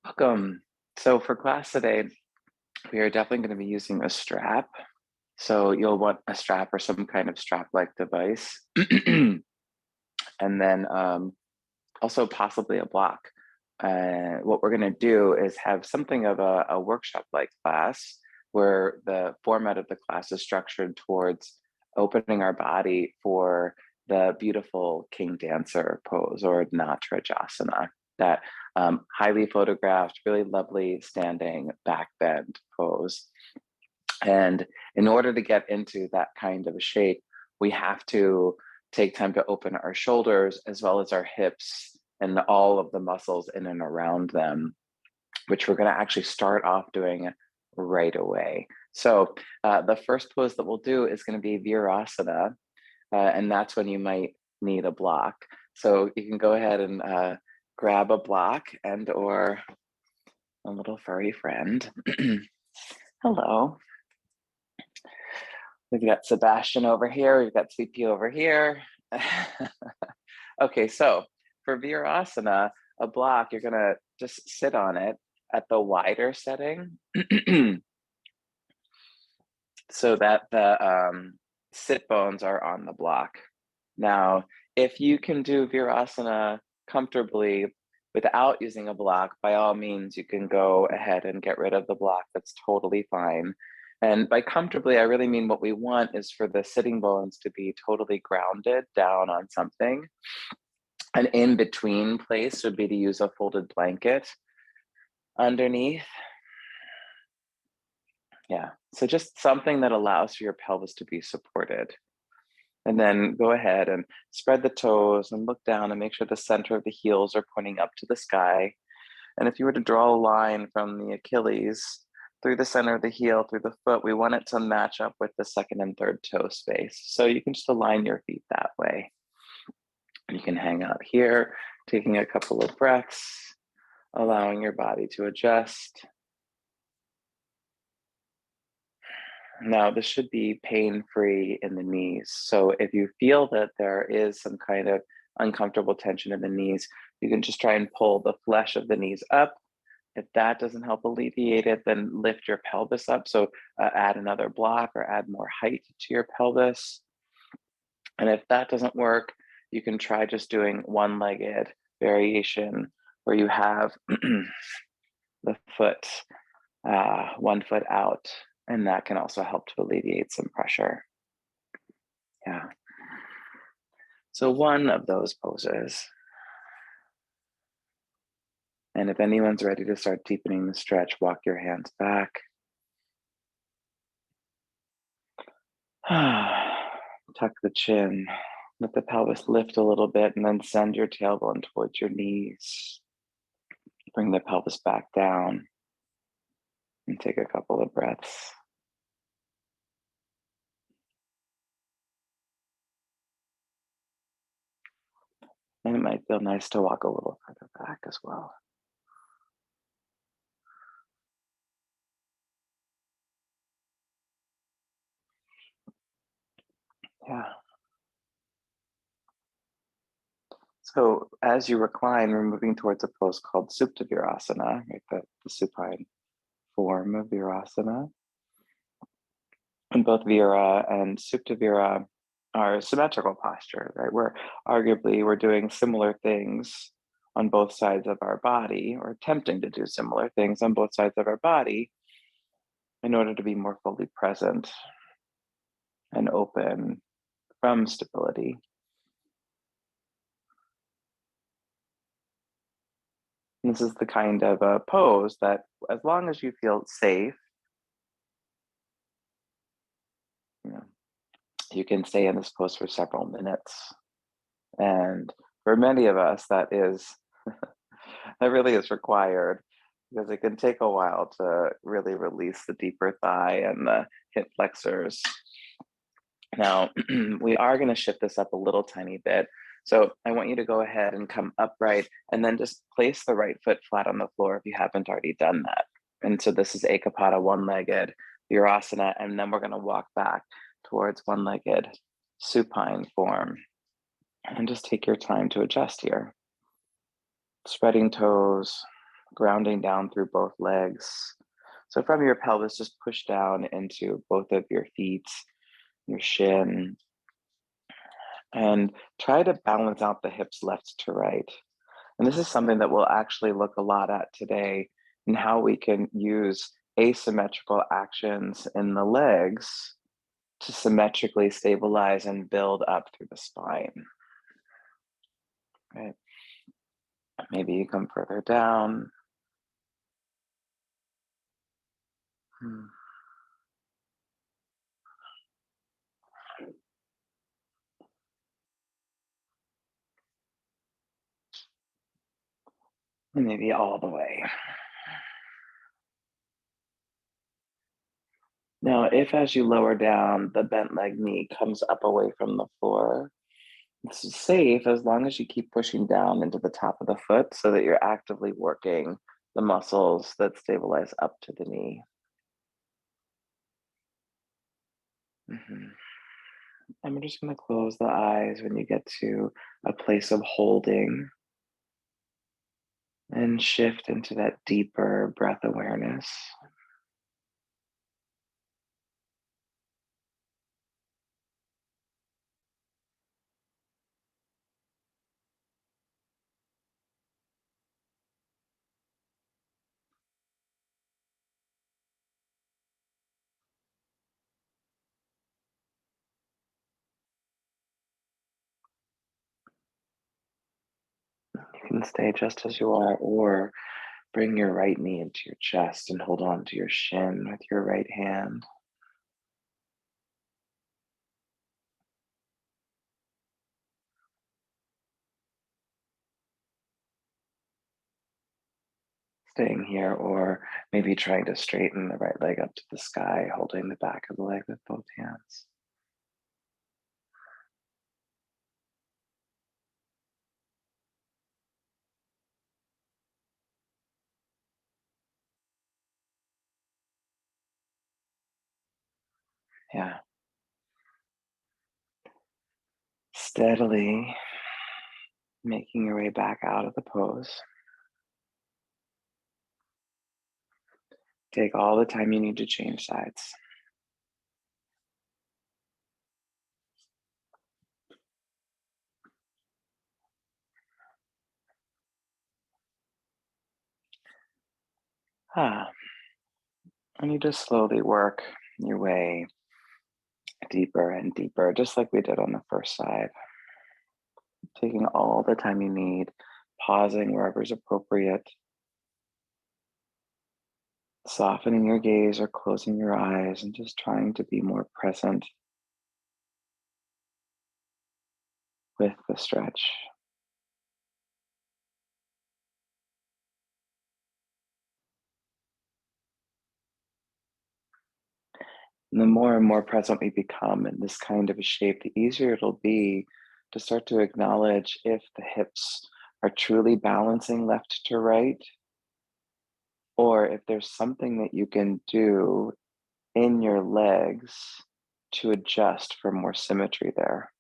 Welcome. So for class today, we are definitely going to be using a strap. So you'll want a strap or some kind of strap-like device. And then also possibly a block. What we're going to do is have something of a workshop-like class where the format of the class is structured towards opening our body for the beautiful king dancer pose or Natarajasana, that highly photographed, really lovely standing back bend pose. And in order to get into that kind of a shape, we have to take time to open our shoulders as well as our hips and all of the muscles in and around them, which we're going to actually start off doing right away. So the first pose that we'll do is going to be Virasana, and that's when you might need a block. So you can go ahead and grab a block and or a little furry friend. Hello. We've got Sebastian over here. We've got Sweet Pea over here. Okay, so for Virasana, a block, you're gonna just sit on it at the wider setting so that the sit bones are on the block. Now, if you can do Virasana comfortably without using a block, by all means, you can go ahead and get rid of the block. That's totally fine. And by comfortably, I really mean what we want is for the sitting bones to be totally grounded down on something. An in-between place would be to use a folded blanket underneath. Yeah, so just something that allows for your pelvis to be supported. And then go ahead and spread the toes and look down and make sure the center of the heels are pointing up to the sky. And if you were to draw a line from the Achilles through the center of the heel, through the foot, we want it to match up with the second and third toe space. So you can just align your feet that way. You can hang out here, taking a couple of breaths, allowing your body to adjust. Now, this should be pain-free in the knees. So if you feel that there is some kind of uncomfortable tension in the knees, you can just try and pull the flesh of the knees up. If that doesn't help alleviate it, then lift your pelvis up. So add another block or add more height to your pelvis. And if that doesn't work, you can try just doing one-legged variation where you have the foot, one foot out, and that can also help to alleviate some pressure. Yeah. So one of those poses. And if anyone's ready to start deepening the stretch, walk your hands back. Tuck the chin, let the pelvis lift a little bit, and then send your tailbone towards your knees. Bring the pelvis back down and take a couple of breaths. And it might feel nice to walk a little further back as well. Yeah. So as you recline, we're moving towards a pose called Supta Virasana, right? The supine form of Virasana. And both Vira and Supta Vira are symmetrical posture, right? Where arguably we're doing similar things on both sides of our body, or attempting to do similar things on both sides of our body in order to be more fully present and open from stability. And this is the kind of a pose that, as long as you feel safe, you know, you can stay in this pose for several minutes. And for many of us, that really is required, because it can take a while to really release the deeper thigh and the hip flexors. Now, we are going to shift this up a little tiny bit. So I want you to go ahead and come upright and then just place the right foot flat on the floor if you haven't already done that. And so this is Ekapada, one-legged Virasana, and then we're going to walk back towards one-legged supine form. And just take your time to adjust here. Spreading toes, grounding down through both legs. So from your pelvis, just push down into both of your feet, your shin, and try to balance out the hips left to right. And this is something that we'll actually look a lot at today and how we can use asymmetrical actions in the legs to symmetrically stabilize and build up through the spine. Right? Maybe you come further down. Hmm. And maybe all the way. Now, if as you lower down, the bent leg knee comes up away from the floor, it's safe as long as you keep pushing down into the top of the foot so that you're actively working the muscles that stabilize up to the knee. Mhm. And we're just going to close the eyes when you get to a place of holding and shift into that deeper breath awareness. You can stay just as you are, or bring your right knee into your chest and hold on to your shin with your right hand. Staying here, or maybe trying to straighten the right leg up to the sky, holding the back of the leg with both hands. Yeah, steadily making your way back out of the pose. Take all the time you need to change sides. Ah, and you just slowly work your way deeper and deeper, just like we did on the first side. Taking all the time you need, pausing wherever is appropriate, softening your gaze or closing your eyes, and just trying to be more present with the stretch. And the more and more present we become in this kind of a shape, the easier it'll be to start to acknowledge if the hips are truly balancing left to right, or if there's something that you can do in your legs to adjust for more symmetry there.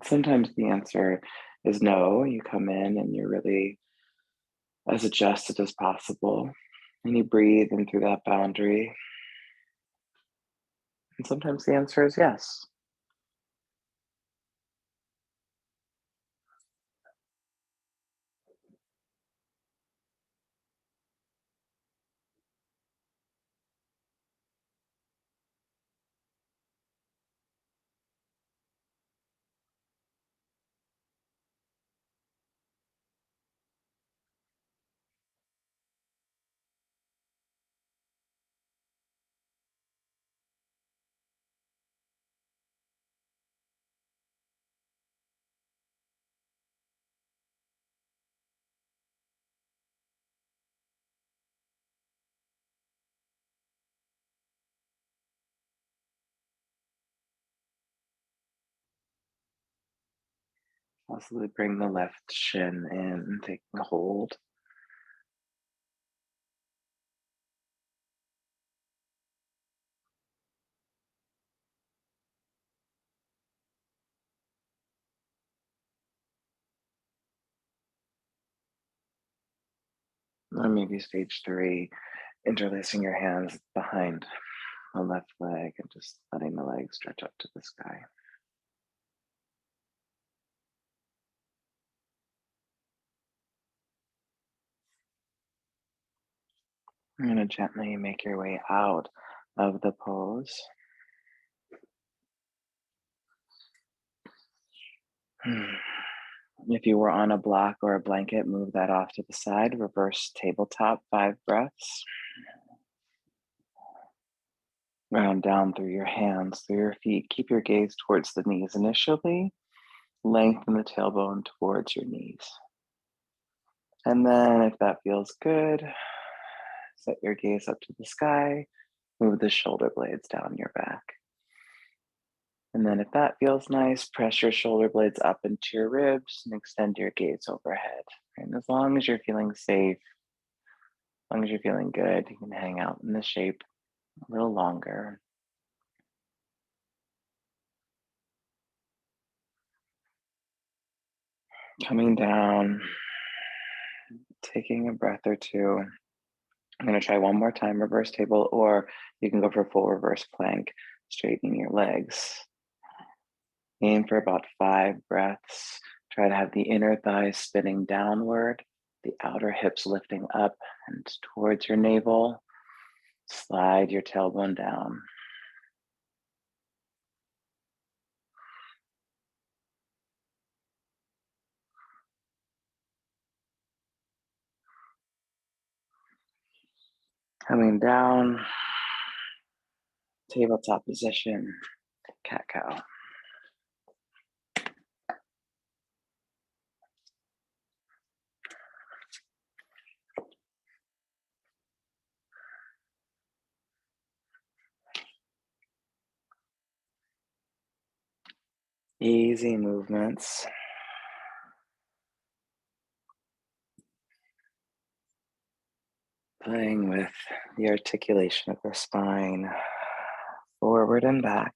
Sometimes the answer is no. You come in and you're really as adjusted as possible, and you breathe in through that boundary. And sometimes the answer is yes. Possibly bring the left shin in, taking a hold. Or maybe stage 3, interlacing your hands behind the left leg and just letting the leg stretch up to the sky. You're going to gently make your way out of the pose. If you were on a block or a blanket, move that off to the side. Reverse tabletop, 5 breaths. Round down through your hands, through your feet. Keep your gaze towards the knees initially. Lengthen the tailbone towards your knees. And then if that feels good, set your gaze up to the sky. Move the shoulder blades down your back. And then if that feels nice, press your shoulder blades up into your ribs and extend your gaze overhead. And as long as you're feeling safe, as long as you're feeling good, you can hang out in this shape a little longer. Coming down, taking a breath or two. I'm going to try one more time, reverse table, or you can go for full reverse plank, straightening your legs. Aim for about 5 breaths. Try to have the inner thighs spinning downward, the outer hips lifting up and towards your navel. Slide your tailbone down. Coming down, tabletop position, cat-cow. Easy movements. Playing with the articulation of the spine, forward and back.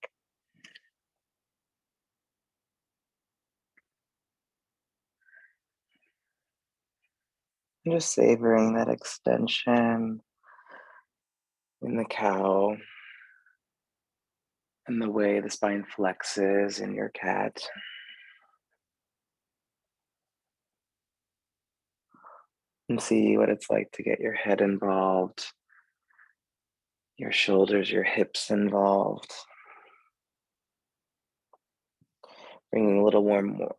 And just savoring that extension in the cow and the way the spine flexes in your cat. And see what it's like to get your head involved, your shoulders, your hips involved. Bringing a little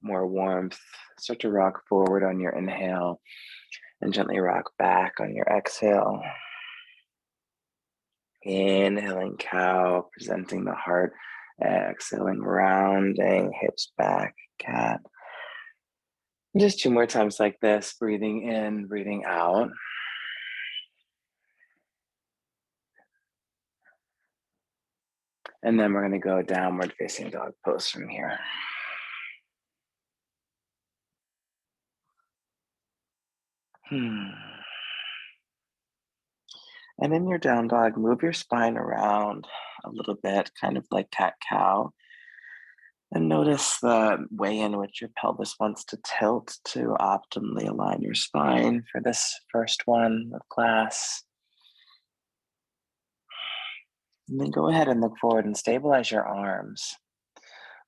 more warmth. Start to rock forward on your inhale and gently rock back on your exhale. Inhaling cow, presenting the heart. Exhaling, rounding, hips back, cat. Just 2 more times like this, breathing in, breathing out. And then we're going to go downward facing dog pose from here. And in your down dog, move your spine around a little bit, kind of like cat-cow. And notice the way in which your pelvis wants to tilt to optimally align your spine for this first one of class. And then go ahead and look forward and stabilize your arms. I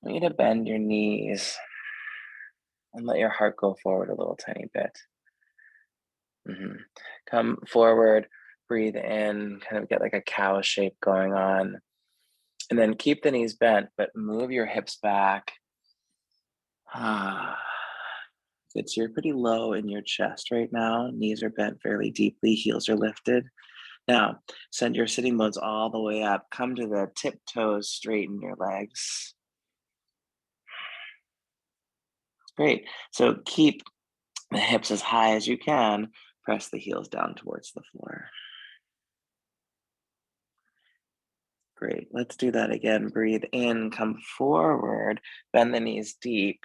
want you to bend your knees and let your heart go forward a little tiny bit. Come forward, breathe in, kind of get like a cow shape going on. And then keep the knees bent, but move your hips back. Good, so you're pretty low in your chest right now. Knees are bent fairly deeply, heels are lifted. Now, send your sitting bones all the way up. Come to the tiptoes, straighten your legs. Great. So keep the hips as high as you can. Press the heels down towards the floor. Great. Let's do that again. Breathe in, come forward, bend the knees deep.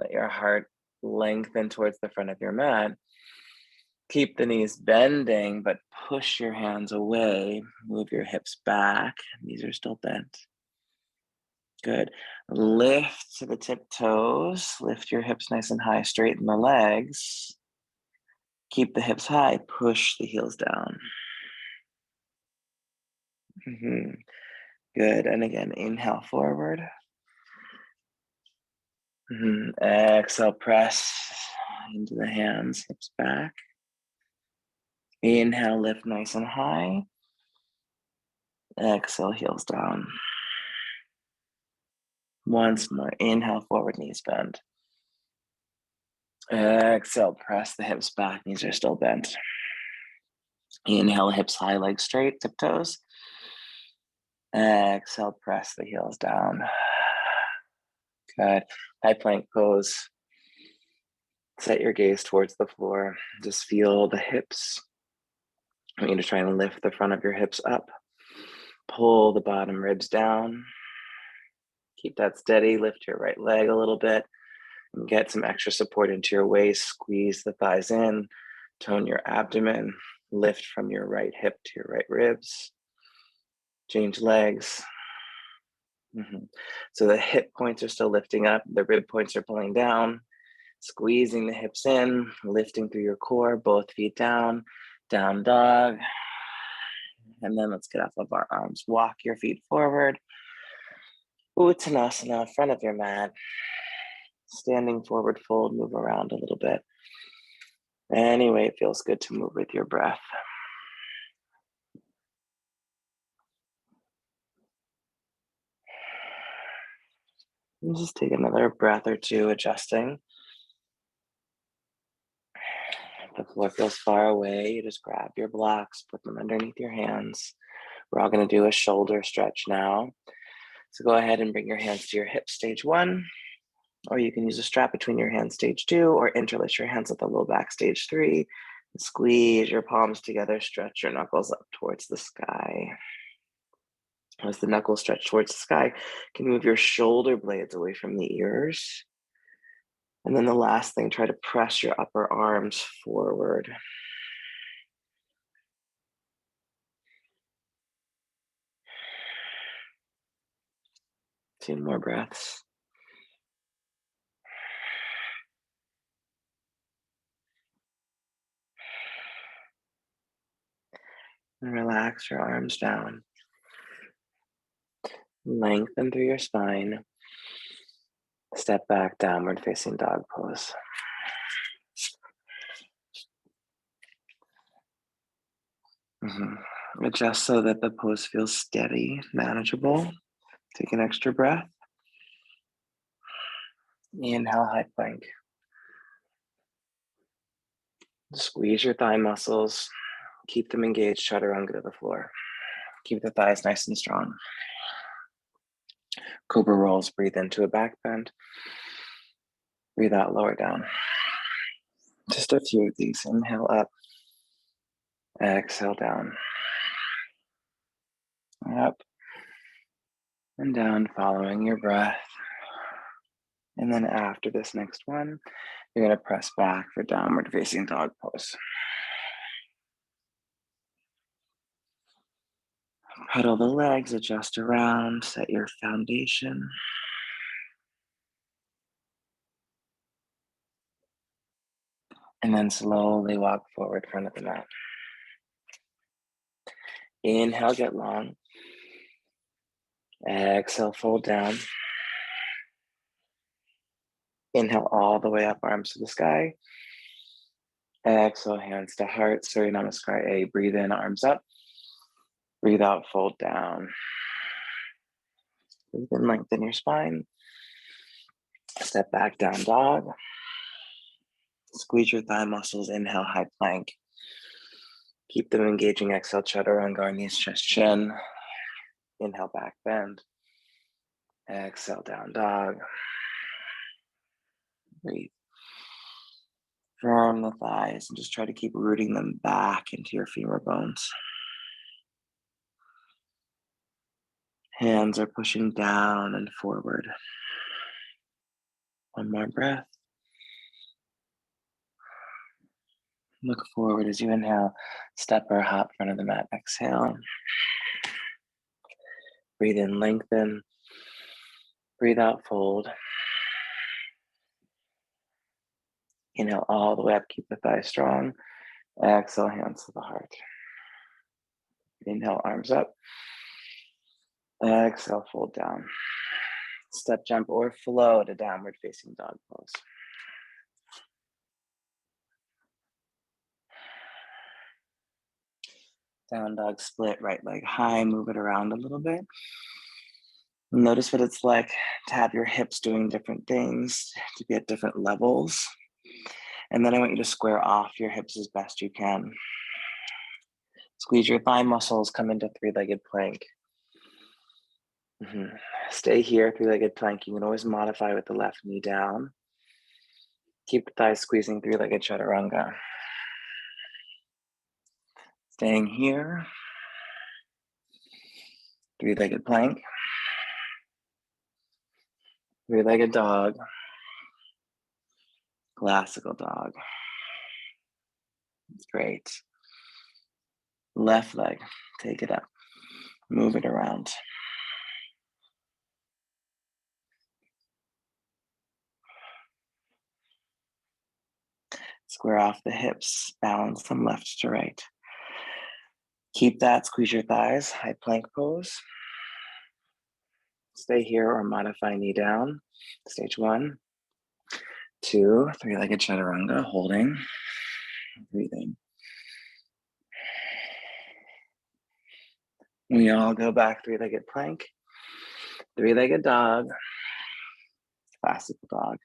Let your heart lengthen towards the front of your mat. Keep the knees bending, but push your hands away. Move your hips back. Knees are still bent. Good. Lift to the tiptoes. Lift your hips nice and high. Straighten the legs. Keep the hips high, push the heels down. Good, and again, inhale forward. Exhale, press into the hands, hips back. Inhale, lift nice and high. Exhale, heels down. Once more, inhale, forward, knees bend. Exhale, press the hips back, knees are still bent. Inhale, hips high, legs straight, tiptoes. Exhale, press the heels down. Good. High plank pose. Set your gaze towards the floor. Just feel the hips. I want you to try and lift the front of your hips up. Pull the bottom ribs down. Keep that steady. Lift your right leg a little bit. And get some extra support into your waist. Squeeze the thighs in. Tone your abdomen. Lift from your right hip to your right ribs. Change legs. So the hip points are still lifting up. The rib points are pulling down. Squeezing the hips in. Lifting through your core. Both feet down. Down dog. And then let's get off of our arms. Walk your feet forward. Uttanasana, front of your mat. Standing forward fold, move around a little bit. Any way it feels good to move with your breath. And just take another breath or two, adjusting. If the floor feels far away, you just grab your blocks, put them underneath your hands. We're all going to do a shoulder stretch now. So go ahead and bring your hands to your hips, stage 1. Or you can use a strap between your hands, stage 2, or interlace your hands at the low back, stage 3. Squeeze your palms together, stretch your knuckles up towards the sky. As the knuckles stretch towards the sky, you can move your shoulder blades away from the ears. And then the last thing, try to press your upper arms forward. 2 more breaths. And relax your arms down. Lengthen through your spine. Step back, downward facing dog pose. Adjust so that the pose feels steady, manageable. Take an extra breath. Inhale, high plank. Squeeze your thigh muscles. Keep them engaged, chaturanga to the floor. Keep the thighs nice and strong. Cobra rolls, breathe into a back bend. Breathe out, lower down. Just a few of these. Inhale up. Exhale down. Up and down, following your breath. And then after this next one, you're going to press back for downward facing dog pose. Pedal the legs, adjust around, set your foundation. And then slowly walk forward, front of the mat. Inhale, get long. Exhale, fold down. Inhale all the way up, arms to the sky. Exhale, hands to heart. Surya Namaskar A. Breathe in, arms up. Breathe out, fold down. Breathe in, lengthen your spine. Step back, down dog. Squeeze your thigh muscles. Inhale, high plank. Keep them engaging. Exhale, chaturanga, knees, chest, chin. Inhale, back bend. Exhale, down dog. Breathe. Firm the thighs and just try to keep rooting them back into your femur bones. Hands are pushing down and forward. One more breath. Look forward as you inhale. Step or hop front of the mat. Exhale. Breathe in, lengthen. Breathe out, fold. Inhale all the way up. Keep the thighs strong. Exhale, hands to the heart. Inhale, arms up. Exhale, fold down. Step, jump, or flow to downward facing dog pose. Down dog split, right leg high, move it around a little bit. Notice what it's like to have your hips doing different things, to be at different levels. And then I want you to square off your hips as best you can. Squeeze your thigh muscles, come into three-legged plank. Stay here, three-legged plank. You can always modify with the left knee down. Keep the thighs squeezing, three-legged chaturanga. Staying here. Three-legged plank. Three-legged dog. Classical dog. That's great. Left leg, take it up. Move it around. Square off the hips, balance them left to right. Keep that, squeeze your thighs, high plank pose. Stay here or modify knee down. Stage 1, 2, three-legged chaturanga, holding, breathing. We all go back, three-legged plank, three-legged dog, classical dog.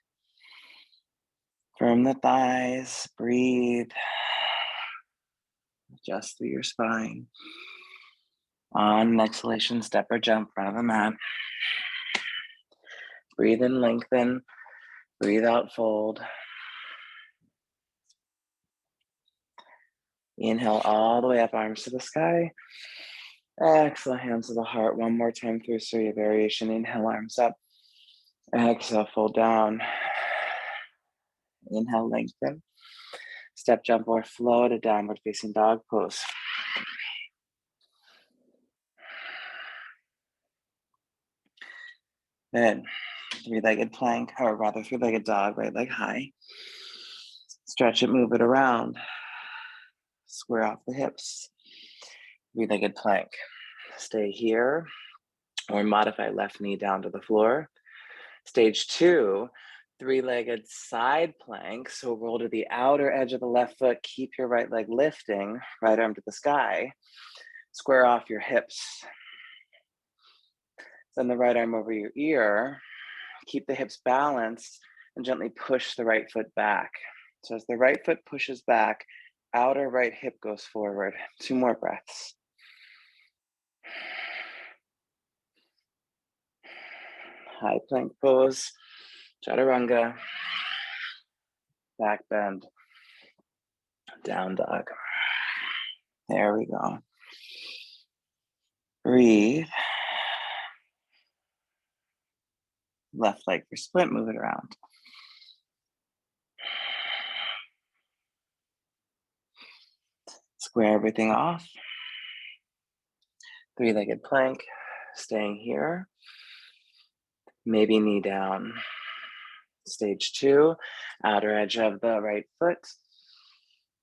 Firm the thighs, breathe. Adjust through your spine. On an exhalation, step or jump, front of the mat. Breathe in, lengthen. Breathe out, fold. Inhale all the way up, arms to the sky. Exhale, hands to the heart. One more time through Surya variation. Inhale, arms up. Exhale, fold down. Inhale, lengthen. Step, jump, or flow to downward facing dog pose. Good. Three-legged plank, or rather three-legged dog, right leg high. Stretch it, move it around. Square off the hips. Three-legged plank. Stay here, or modify left knee down to the floor. Stage 2, three-legged side plank. So roll to the outer edge of the left foot. Keep your right leg lifting, right arm to the sky. Square off your hips. Send the right arm over your ear. Keep the hips balanced and gently push the right foot back. So as the right foot pushes back, outer right hip goes forward. 2 more breaths. High plank pose, chaturanga, back bend, down dog. There we go. Breathe. Left leg for split, move it around. Square everything off. Three-legged plank, staying here. Maybe knee down. Stage 2, outer edge of the right foot.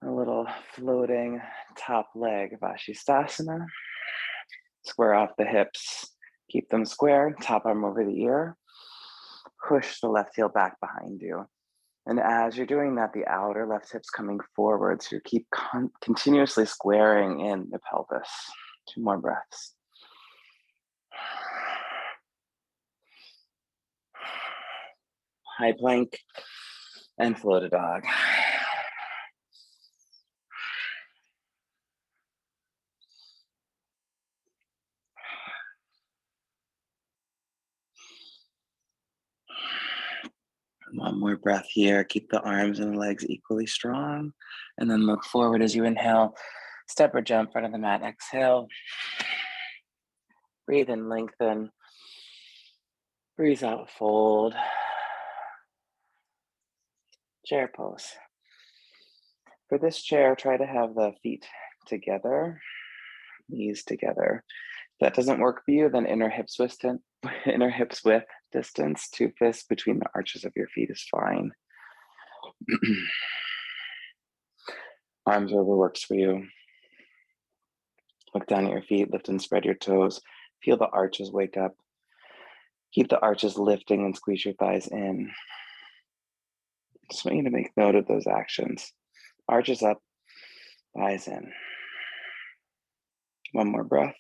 A little floating top leg, Vashisthasana. Square off the hips. Keep them square, top arm over the ear. Push the left heel back behind you. And as you're doing that, the outer left hip's coming forward. So you keep continuously squaring in the pelvis. 2 more breaths. High plank and flow to dog. One more breath here. Keep the arms and the legs equally strong. And then look forward as you inhale. Step or jump, front of the mat. Exhale. Breathe in, lengthen. Breathe out, fold. Chair pose. For this chair, try to have the feet together, knees together. If that doesn't work for you, then inner hips width distance, 2 fists between the arches of your feet is fine. Arms over works for you. Look down at your feet, lift and spread your toes. Feel the arches wake up. Keep the arches lifting and squeeze your thighs in. Just want you to make note of those actions. Arches up, thighs in. One more breath.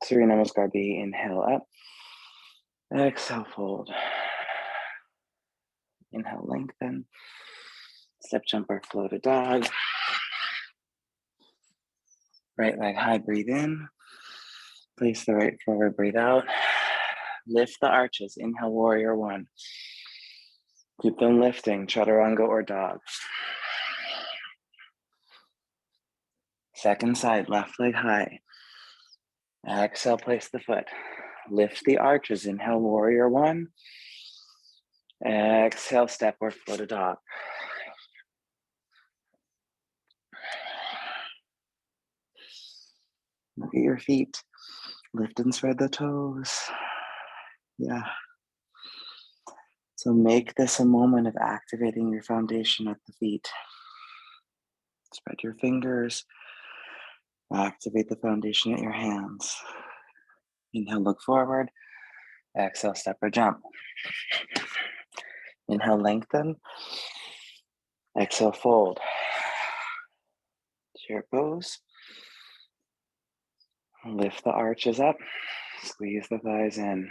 Surya Namaskar B, inhale up. Exhale, fold. Inhale, lengthen. Step jump or floated dog. Right leg high, breathe in. Place the right forward, breathe out. Lift the arches, inhale, warrior one. Keep them lifting, chaturanga or dog. Second side, left leg high. Exhale, place the foot. Lift the arches, inhale, warrior one. Exhale, step or floated dog. Look at your feet. Lift and spread the toes. Yeah. So make this a moment of activating your foundation at the feet. Spread your fingers. Activate the foundation at your hands. Inhale, look forward. Exhale, step or jump. Inhale, lengthen. Exhale, fold. Chair pose. Lift the arches up. Squeeze the thighs in.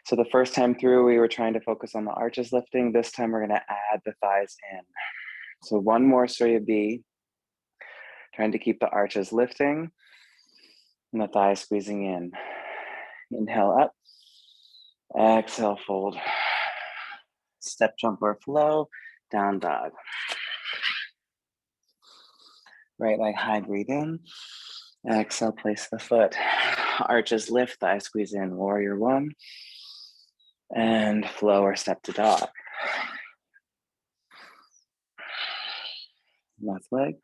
So the first time through, we were trying to focus on the arches lifting. This time we're going to add the thighs in. So one more Surya B, trying to keep the arches lifting and the thighs squeezing in. Inhale up. Exhale, fold. Step, jump, or flow. Down dog. Right leg high, breathe in. Exhale, place the foot. Arches lift, thighs squeeze in. Warrior one. And flow or step to dog. Left leg.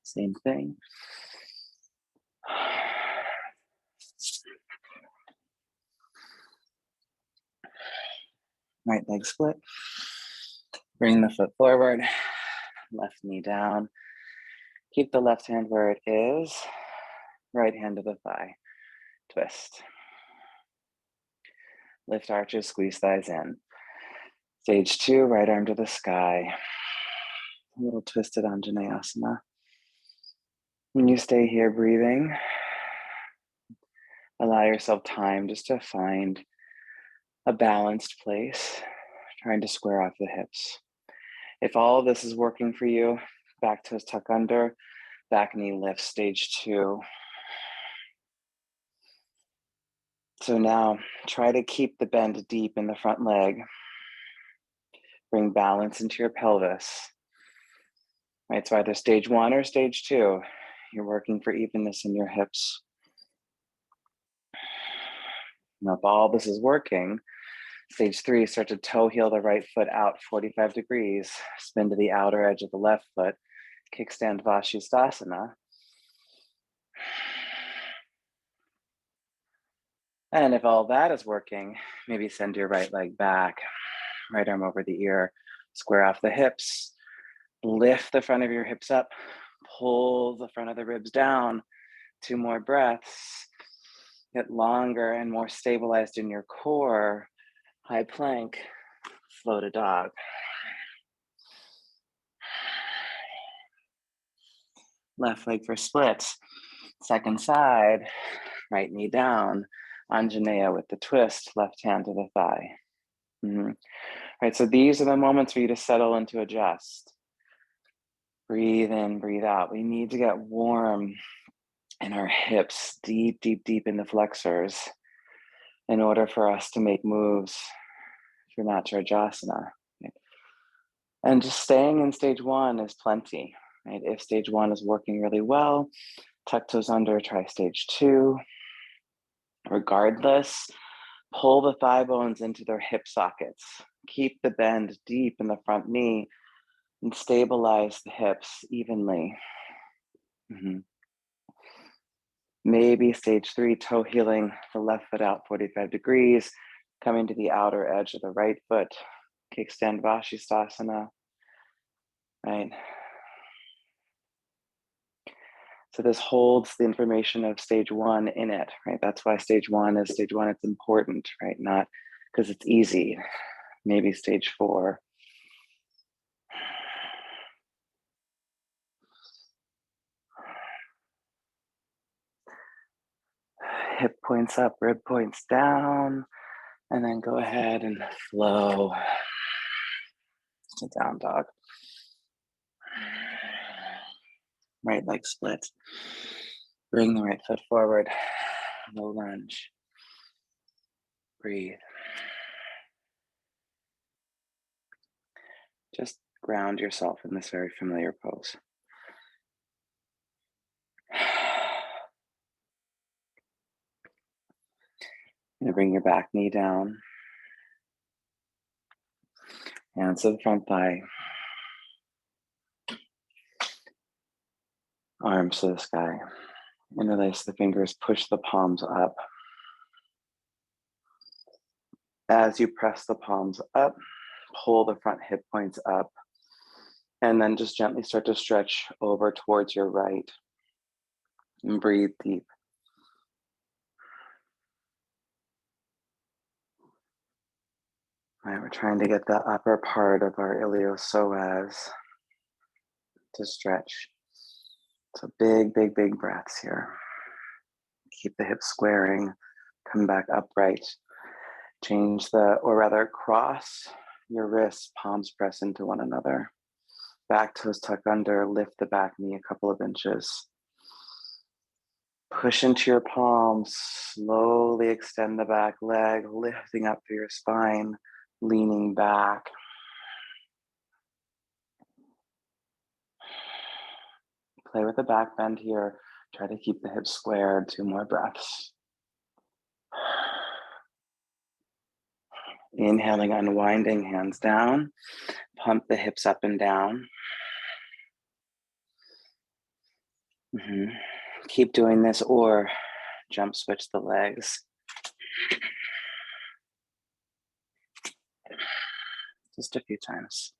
Same thing. Right leg split. Bring the foot forward. Left knee down. Keep the left hand where it is. Right hand to the thigh. Twist. Lift arches, squeeze thighs in. Stage two, right arm to the sky. A little twisted Anjaneyasana. When you stay here breathing, allow yourself time just to find a balanced place, trying to square off the hips. If all of this is working for you, back toes tuck under, back knee lift, stage two. So now try to keep the bend deep in the front leg. Bring balance into your pelvis. Right, so either stage one or stage two, you're working for evenness in your hips. Now, if all this is working, stage three, start to toe heel the right foot out 45 degrees, spin to the outer edge of the left foot, kickstand Vashisthasana. And if all that is working, maybe send your right leg back, right arm over the ear, square off the hips, lift the front of your hips up, pull the front of the ribs down. 2 more breaths. Get longer and more stabilized in your core. High plank, floated dog. Left leg for splits. Second side, right knee down. Anjaneya with the twist, left hand to the thigh. Right, so these are the moments for you to settle and to adjust. Breathe in, breathe out. We need to get warm in our hips, deep, deep, deep in the flexors in order for us to make moves for Natarajasana. Right? And just staying in stage one is plenty. Right? If stage one is working really well, tuck toes under, try stage two. Regardless, pull the thigh bones into their hip sockets. Keep the bend deep in the front knee and stabilize the hips evenly. Maybe stage three, toe heeling the left foot out 45 degrees, coming to the outer edge of the right foot, Kickstand Vashisthasana, right? So this holds the information of stage one in it, right? That's why stage one is stage one. It's important, right? Not because it's easy. Maybe stage four. Hip points up, rib points down, and then go ahead and flow to down dog. Right leg split. Bring the right foot forward. Low lunge. Breathe. Just ground yourself in this very familiar pose. You're gonna bring your back knee down. Hands to the front thigh. Arms to the sky. Interlace the fingers, push the palms up. As you press the palms up, pull the front hip points up, and then just gently start to stretch over towards your right. And breathe deep. All right, we're trying to get the upper part of our iliopsoas to stretch. So big, big, big breaths here. Keep the hips squaring, come back upright. Change or rather cross your wrists, palms press into one another. Back toes tuck under, lift the back knee a couple of inches. Push into your palms, slowly extend the back leg, lifting up through your spine, leaning back. Play with the back bend here. Try to keep the hips squared. 2 more breaths. Inhaling, unwinding, hands down. Pump the hips up and down. Keep doing this or jump switch the legs. Just a few times.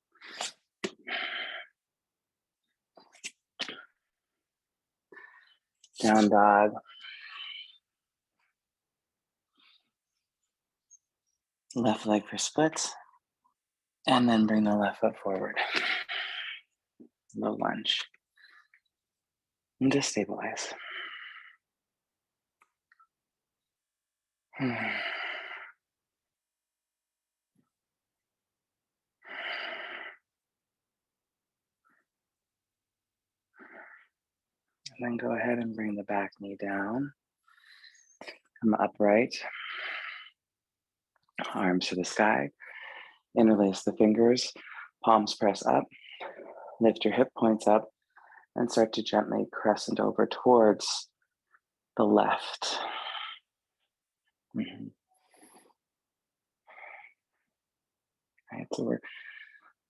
Down dog. Left leg for splits. And then bring the left foot forward. Low lunge. And just stabilize. And then go ahead and bring the back knee down. Come upright. Arms to the sky. Interlace the fingers. Palms press up. Lift your hip points up and start to gently crescent over towards the left. Right, so we're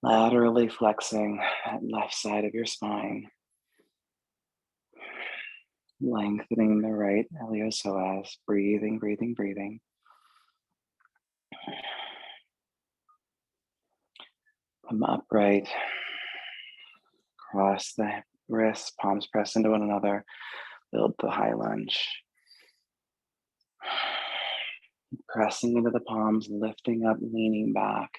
laterally flexing that left side of your spine. Lengthening the right iliopsoas. Breathing, breathing, breathing. Come upright. Cross the wrists, palms press into one another. Build the high lunge. Pressing into the palms, lifting up, leaning back.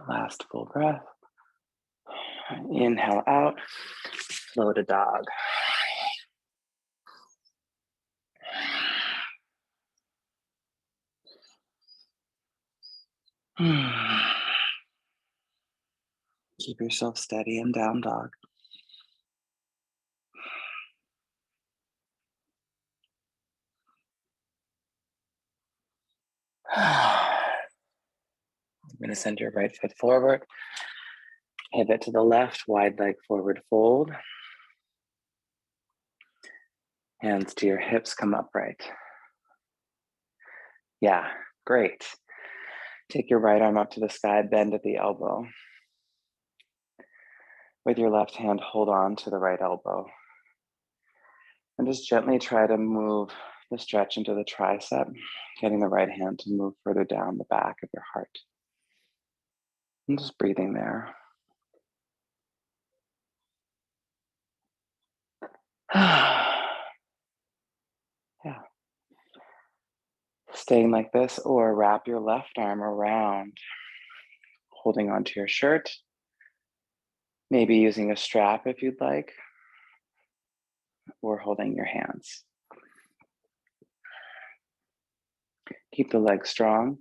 Last full breath. Inhale out, flow to dog. Keep yourself steady and down dog. I'm going to send your right foot forward. Pivot to the left, wide leg forward fold. Hands to your hips, come upright. Yeah, great. Take your right arm up to the sky, bend at the elbow. With your left hand, hold on to the right elbow. And just gently try to move the stretch into the tricep, getting the right hand to move further down the back of your heart. And just breathing there. Yeah. Staying like this, or wrap your left arm around, holding onto your shirt, maybe using a strap if you'd like, or holding your hands. Keep the legs strong,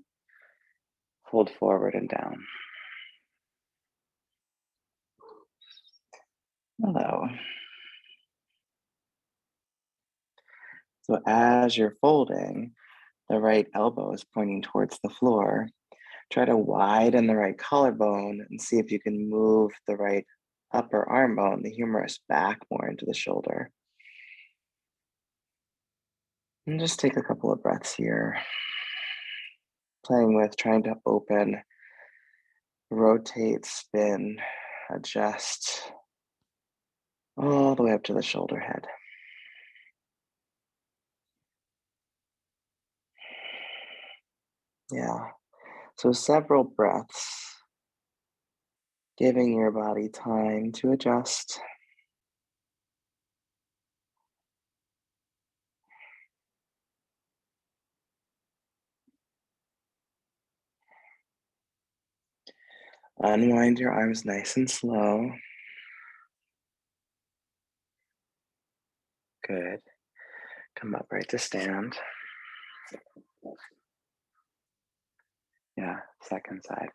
fold forward and down. Hello. So as you're folding, the right elbow is pointing towards the floor. Try to widen the right collarbone and see if you can move the right upper arm bone, the humerus, back more into the shoulder. And just take a couple of breaths here, playing with trying to open, rotate, spin, adjust all the way up to the shoulder head. Yeah, so several breaths, giving your body time to adjust. Unwind your arms nice and slow. Good. Come upright to stand. Yeah, second side.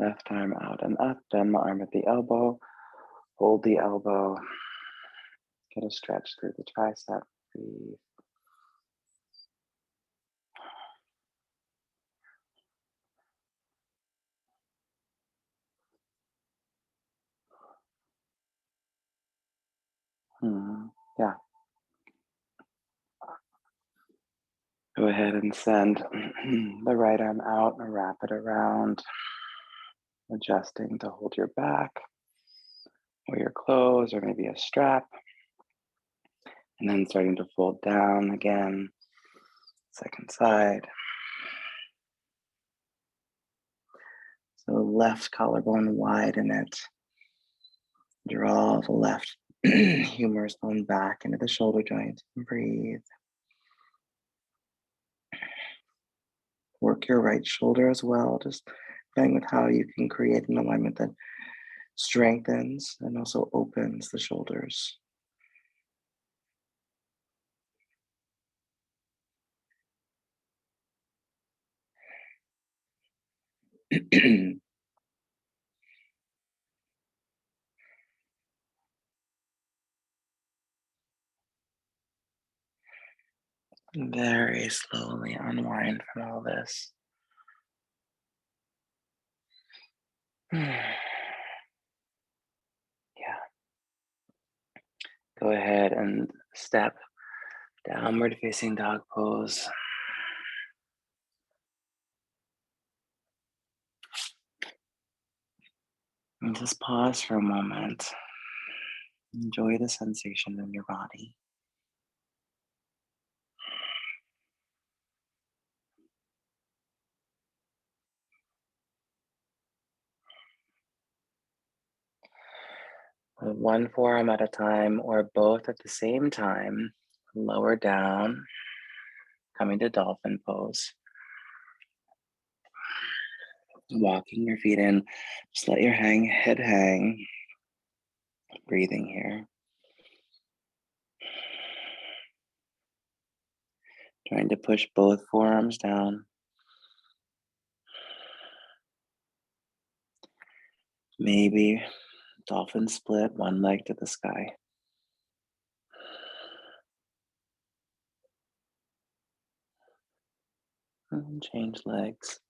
Left arm out and up, bend the arm at the elbow, hold the elbow, get a stretch through the tricep, breathe. Yeah, go ahead and send the right arm out and wrap it around, adjusting to hold your back or your clothes or maybe a strap. And then starting to fold down again, second side. So left collarbone, widen it. Draw the left humerus bone back into the shoulder joint. Breathe. Work your right shoulder as well, just playing with how you can create an alignment that strengthens and also opens the shoulders. Very slowly unwind from all this. Yeah, go ahead and step downward facing dog pose. And just pause for a moment. Enjoy the sensation in your body. One forearm at a time or both at the same time. Lower down, coming to dolphin pose. Walking your feet in, just let your head hang. Breathing here. Trying to push both forearms down. Maybe dolphin split, one leg to the sky. And change legs.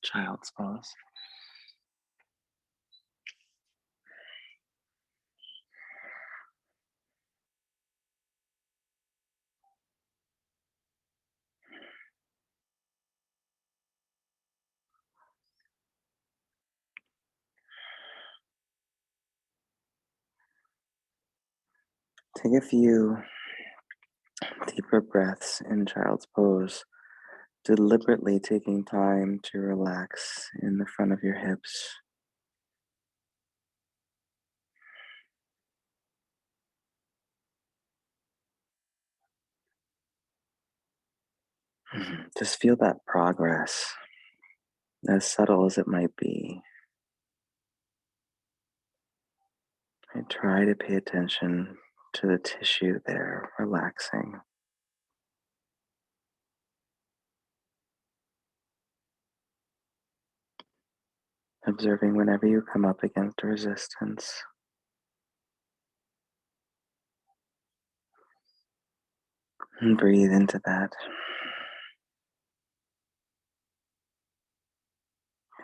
Child's pose. Take a few deeper breaths in child's pose, deliberately taking time to relax in the front of your hips. Just feel that progress, as subtle as it might be. I try to pay attention to the tissue there, relaxing, observing whenever you come up against resistance. And breathe into that.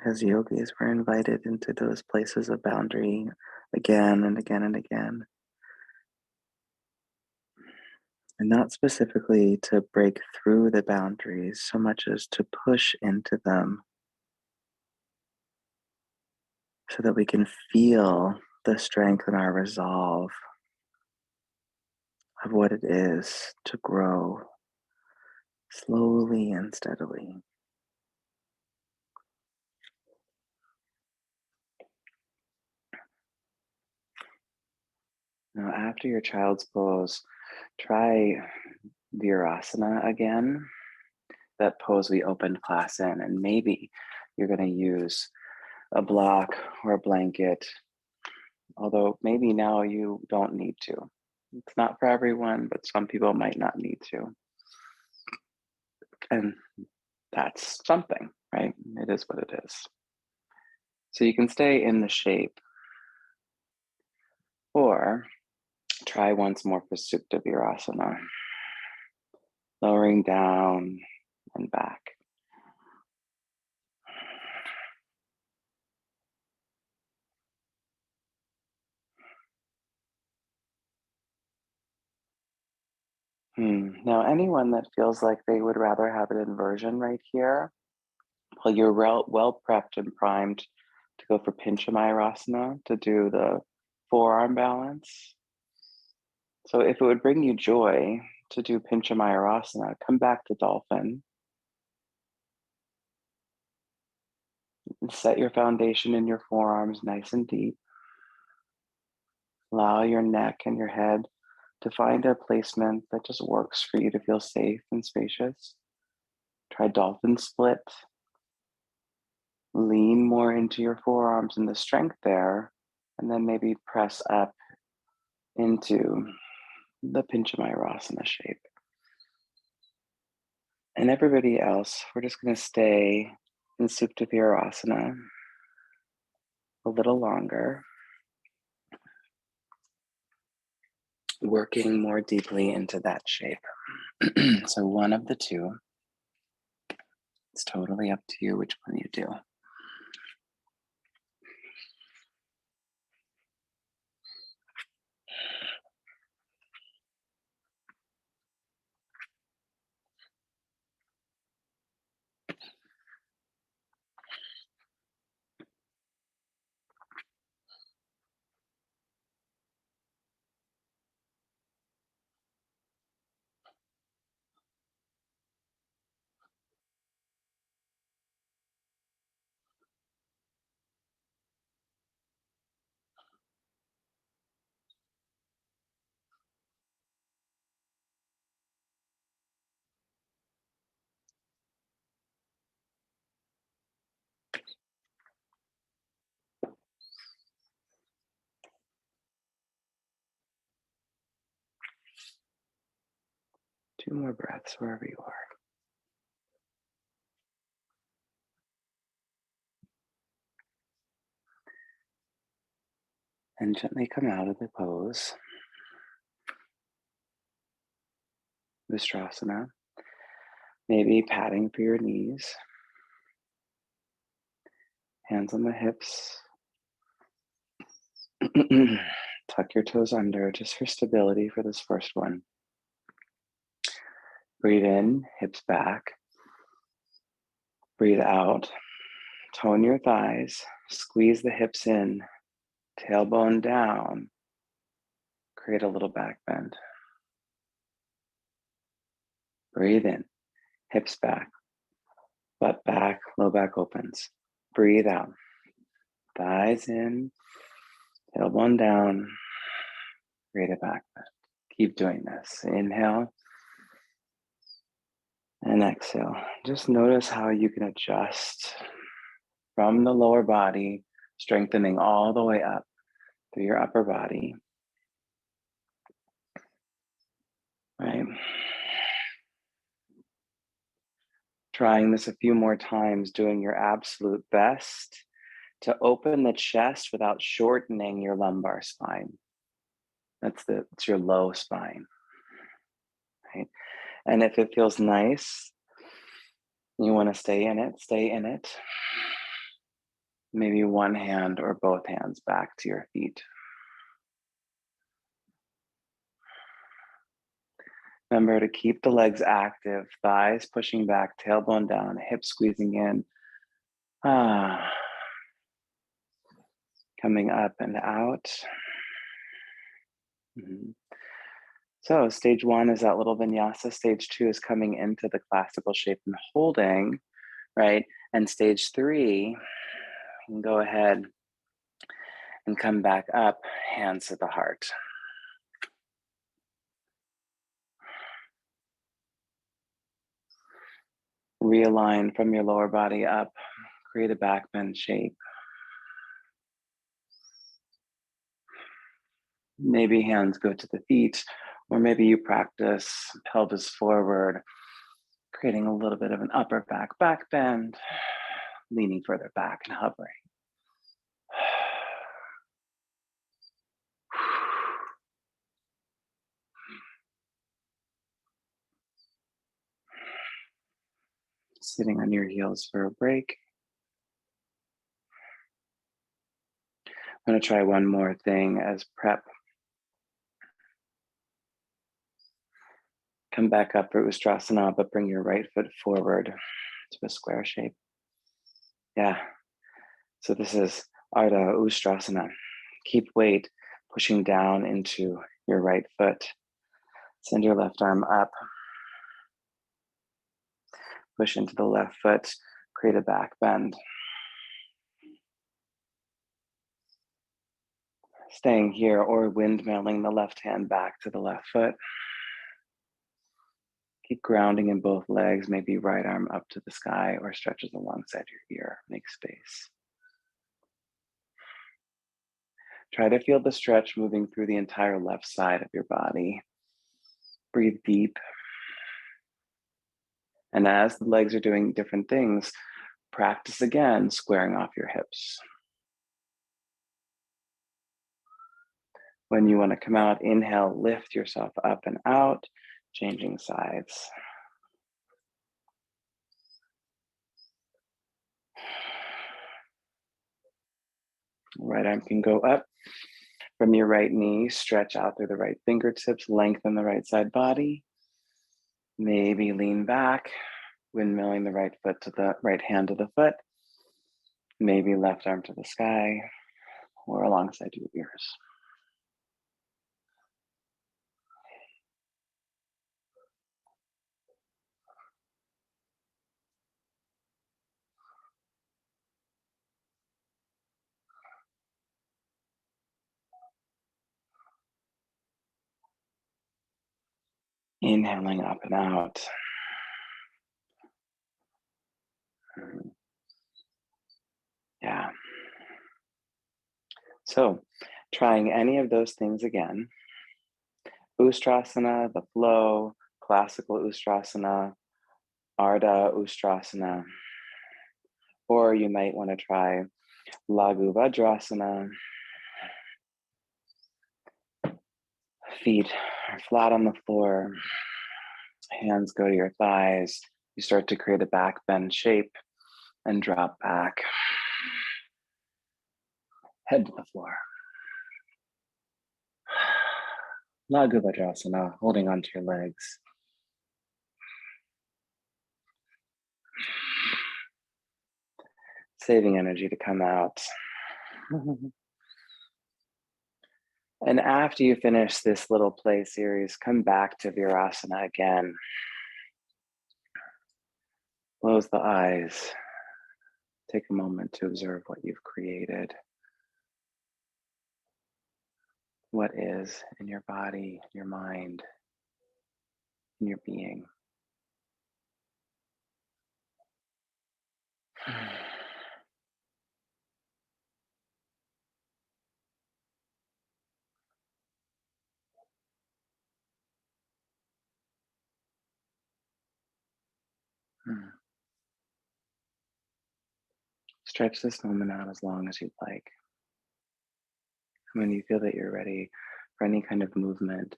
As yogis, we're invited into those places of boundary again and again and again. And not specifically to break through the boundaries so much as to push into them so that we can feel the strength in our resolve of what it is to grow slowly and steadily. Now, after your child's pose, try virasana again, that pose we opened class in, and maybe you're going to use a block or a blanket, although maybe now you don't need to. It's not for everyone, but some people might not need to. And that's something, right? It is what it is. So you can stay in the shape, or try once more for Supta Virasana, lowering down and back. Now, anyone that feels like they would rather have an inversion right here, well, you're well prepped and primed to go for Pinchamayurasana to do the forearm balance. So if it would bring you joy to do Pinchamayurasana, come back to Dolphin and set your foundation in your forearms nice and deep. Allow your neck and your head to find a placement that just works for you to feel safe and spacious. Try Dolphin Split. Lean more into your forearms and the strength there, and then maybe press up into the Pinchamayurasana shape. And everybody else, we're just going to stay in Supta Virasana a little longer, working more deeply into that shape. So one of the two, it's totally up to you which one you do. Two more breaths wherever you are. And gently come out of the pose, Vistrasana. Maybe patting for your knees, hands on the hips. Tuck your toes under just for stability for this first one. Breathe in, hips back. Breathe out, tone your thighs, squeeze the hips in, tailbone down, Create a little back bend. Breathe in, hips back, butt back, low back opens. Breathe out, thighs in, tailbone down, create a back bend. Keep doing this. Inhale and exhale. Just notice how you can adjust from the lower body, strengthening all the way up through your upper body. Right? Trying this a few more times, doing your absolute best to open the chest without shortening your lumbar spine. It's your low spine. Right? And if it feels nice, you want to stay in it, stay in it. Maybe one hand or both hands back to your feet. Remember to keep the legs active, thighs pushing back, tailbone down, hips squeezing in. Coming up and out. So stage 1 is that little vinyasa. Stage 2 is coming into the classical shape and holding, right? And stage 3, you can go ahead and come back up, hands to the heart. Realign from your lower body up, create a back bend shape. Maybe hands go to the feet, or maybe you practice pelvis forward, creating a little bit of an upper back bend, leaning further back and hovering. Sitting on your heels for a break. I'm going to try one more thing as prep. Come back up for Ustrasana, but bring your right foot forward to a square shape. Yeah. So this is Ardha Ustrasana. Keep weight pushing down into your right foot. Send your left arm up. Push into the left foot. Create a back bend. Staying here or windmilling the left hand back to the left foot. Keep grounding in both legs, maybe right arm up to the sky or stretches alongside your ear. Make space. Try to feel the stretch moving through the entire left side of your body. Breathe deep. And as the legs are doing different things, practice again, squaring off your hips. When you want to come out, inhale, lift yourself up and out, changing sides. Right arm can go up from your right knee, stretch out through the right fingertips, lengthen the right side body. Maybe lean back, windmilling the right foot to the right hand to the foot. Maybe left arm to the sky or alongside your ears. Inhaling up and out. Yeah. So trying any of those things again. Ustrasana, the flow, classical Ustrasana, Ardha Ustrasana, or you might want to try Laghu Vajrasana. Feet are flat on the floor, hands go to your thighs. You start to create a back bend shape and drop back. Head to the floor. Laghu Vajrasana, holding onto your legs. Saving energy to come out. And after you finish this little play series, come back to Virasana again. Close the eyes. Take a moment to observe what you've created. What is in your body, your mind, in your being. Stretch this moment out as long as you'd like. When you feel that you're ready for any kind of movement,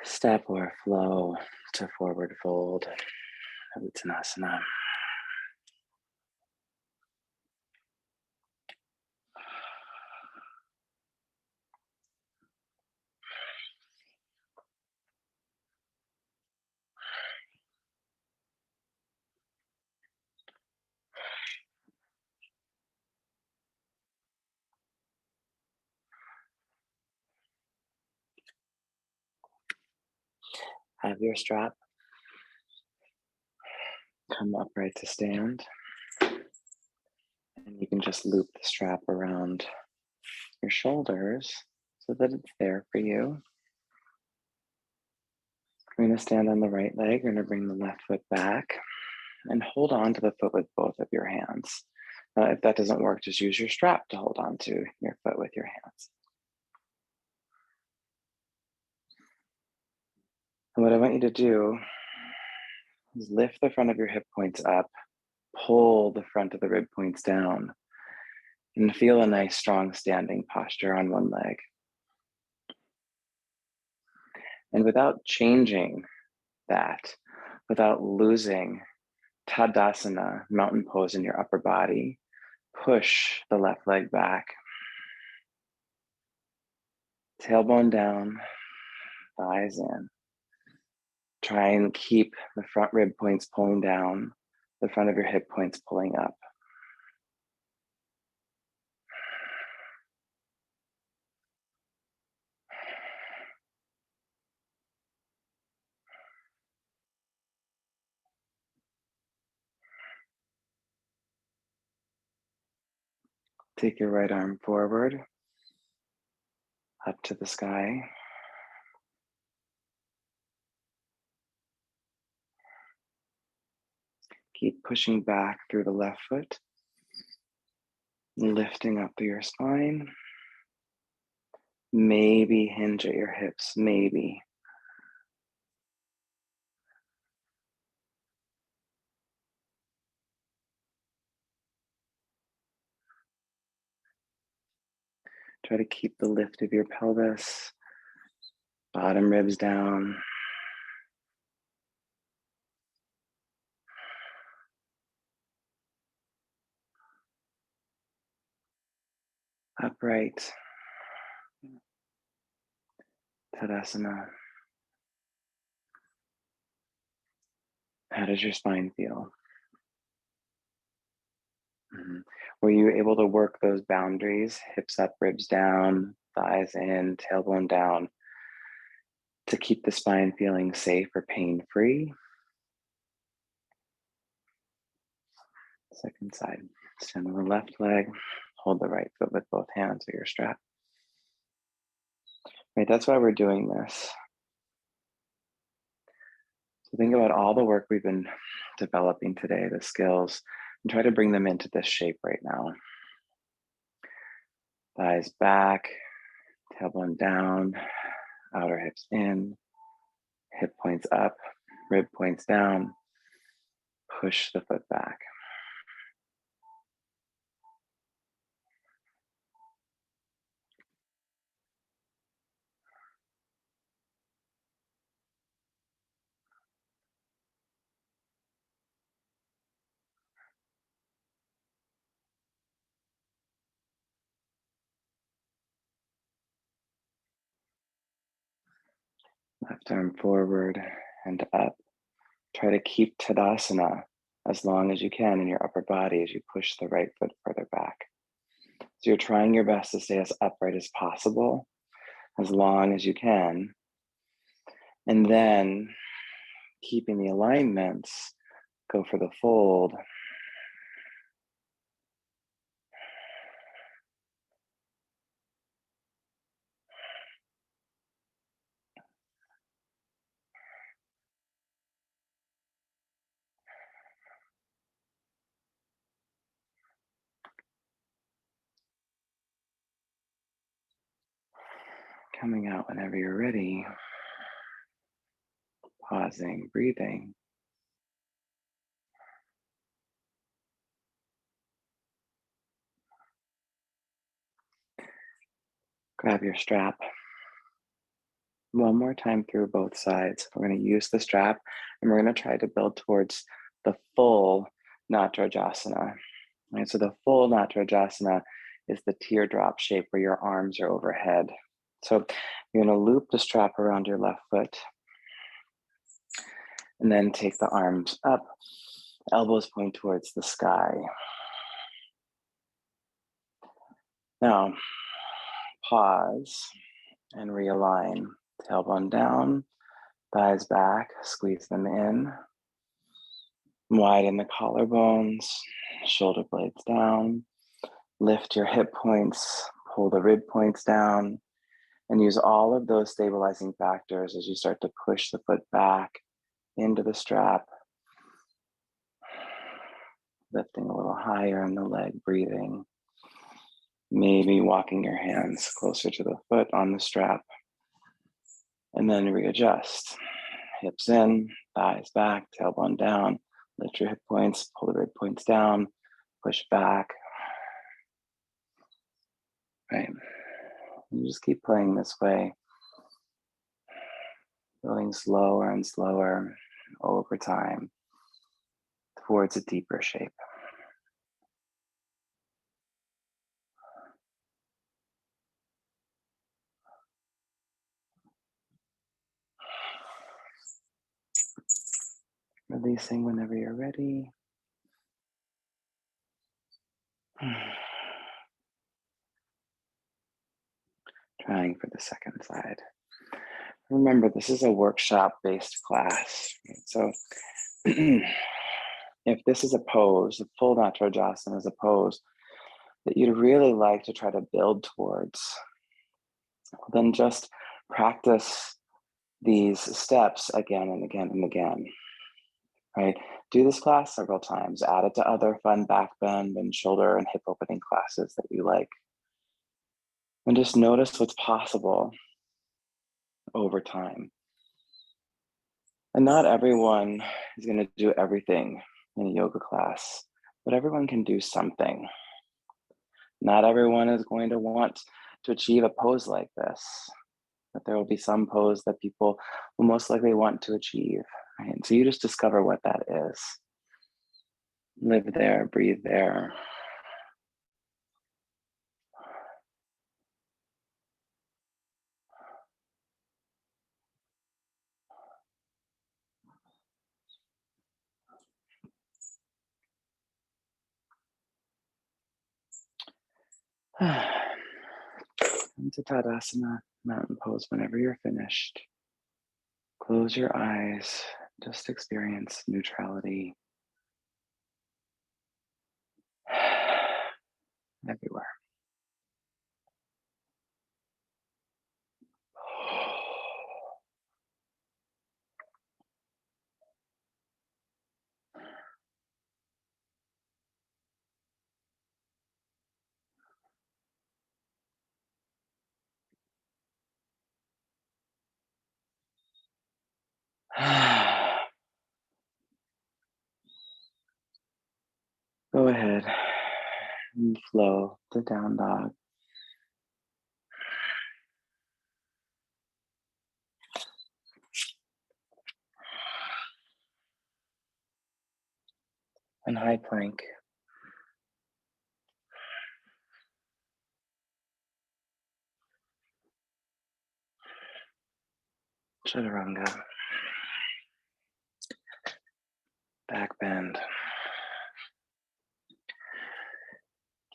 step or flow to forward fold, Uttanasana. Have your strap come upright to stand. And you can just loop the strap around your shoulders so that it's there for you. We're going to stand on the right leg. We're going to bring the left foot back and hold on to the foot with both of your hands. If that doesn't work, just use your strap to hold on to your foot with your hands. And what I want you to do is lift the front of your hip points up, pull the front of the rib points down, and feel a nice strong standing posture on one leg. And without changing that, without losing Tadasana, mountain pose in your upper body, push the left leg back. Tailbone down, thighs in. Try and keep the front rib points pulling down, the front of your hip points pulling up. Take your right arm forward, up to the sky. Keep pushing back through the left foot, lifting up through your spine. Maybe hinge at your hips, maybe. Try to keep the lift of your pelvis, bottom ribs down. Upright. Tadasana. How does your spine feel? Were you able to work those boundaries, hips up, ribs down, thighs in, tailbone down, to keep the spine feeling safe or pain-free? Second side. Stand on the left leg, hold the right foot with both hands or your strap. Right, that's why we're doing this. So think about all the work we've been developing today, the skills, and try to bring them into this shape right now. Thighs back, tailbone down, outer hips in, hip points up, rib points down, push the foot back. Left arm forward and up. Try to keep Tadasana as long as you can in your upper body as you push the right foot further back. So you're trying your best to stay as upright as possible, as long as you can. And then keeping the alignments, go for the fold. Coming out whenever you're ready. Pausing, breathing. Grab your strap. One more time through both sides. We're going to use the strap and we're going to try to build towards the full Natarajasana. Right, so the full Natarajasana is the teardrop shape where your arms are overhead. So you're going to loop the strap around your left foot and then take the arms up, elbows point towards the sky. Now, pause and realign. Tailbone down, thighs back, squeeze them in. Widen the collarbones, shoulder blades down. Lift your hip points, pull the rib points down, and use all of those stabilizing factors as you start to push the foot back into the strap. Lifting a little higher in the leg, breathing. Maybe walking your hands closer to the foot on the strap. And then readjust. Hips in, thighs back, tailbone down. Lift your hip points, pull the rib points down, push back. Right. And just keep playing this way. Going slower and slower over time towards a deeper shape. Releasing whenever you're ready. Trying for the second side. Remember, this is a workshop-based class. So if this is a pose, a full Natarajasana is a pose that you'd really like to try to build towards, then just practice these steps again and again and again, right? Do this class several times, add it to other fun back bend and shoulder and hip opening classes that you like. And just notice what's possible over time. And not everyone is going to do everything in a yoga class, but everyone can do something. Not everyone is going to want to achieve a pose like this, but there will be some pose that people will most likely want to achieve. Right? So you just discover what that is. Live there, breathe there. Into Tadasana, mountain pose whenever you're finished. Close your eyes, just experience neutrality everywhere. Go ahead and flow to down dog. And high plank. Chaturanga. Back bend.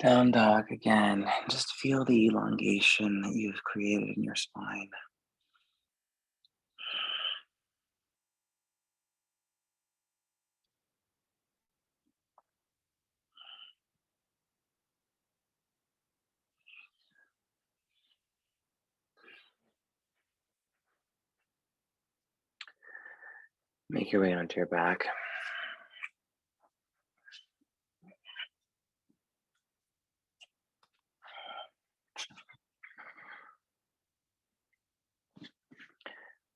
Down dog again. Just feel the elongation that you've created in your spine. Make your way onto your back.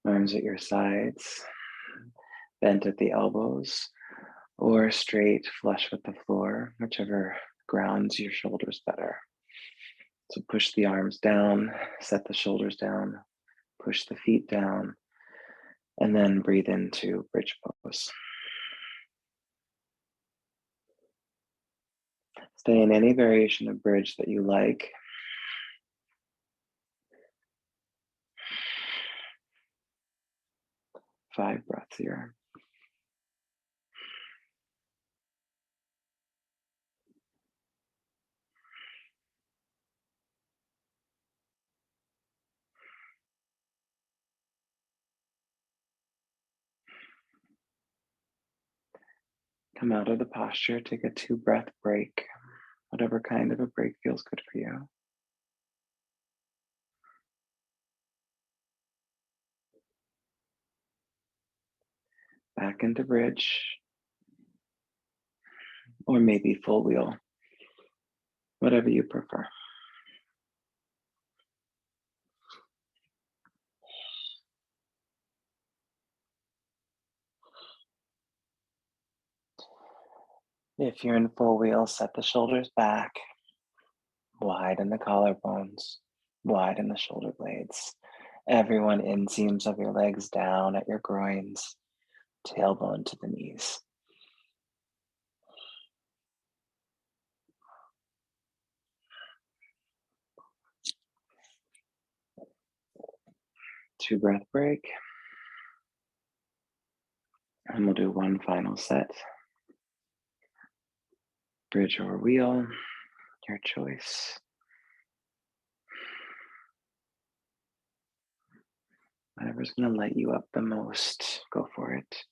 Arms at your sides, bent at the elbows, or straight flush with the floor, whichever grounds your shoulders better. So push the arms down, set the shoulders down, push the feet down, and then breathe into bridge pose. Stay in any variation of bridge that you like. Five breaths here. Come out of the posture, take a 2-breath break, whatever kind of a break feels good for you. Back into bridge, or maybe full wheel, whatever you prefer. If you're in full wheel, set the shoulders back, widen the collarbones, widen the shoulder blades. Everyone inseams of your legs down at your groins, tailbone to the knees. Two-breath break. And we'll do one final set. Bridge or wheel, your choice. Whatever's going to light you up the most, go for it.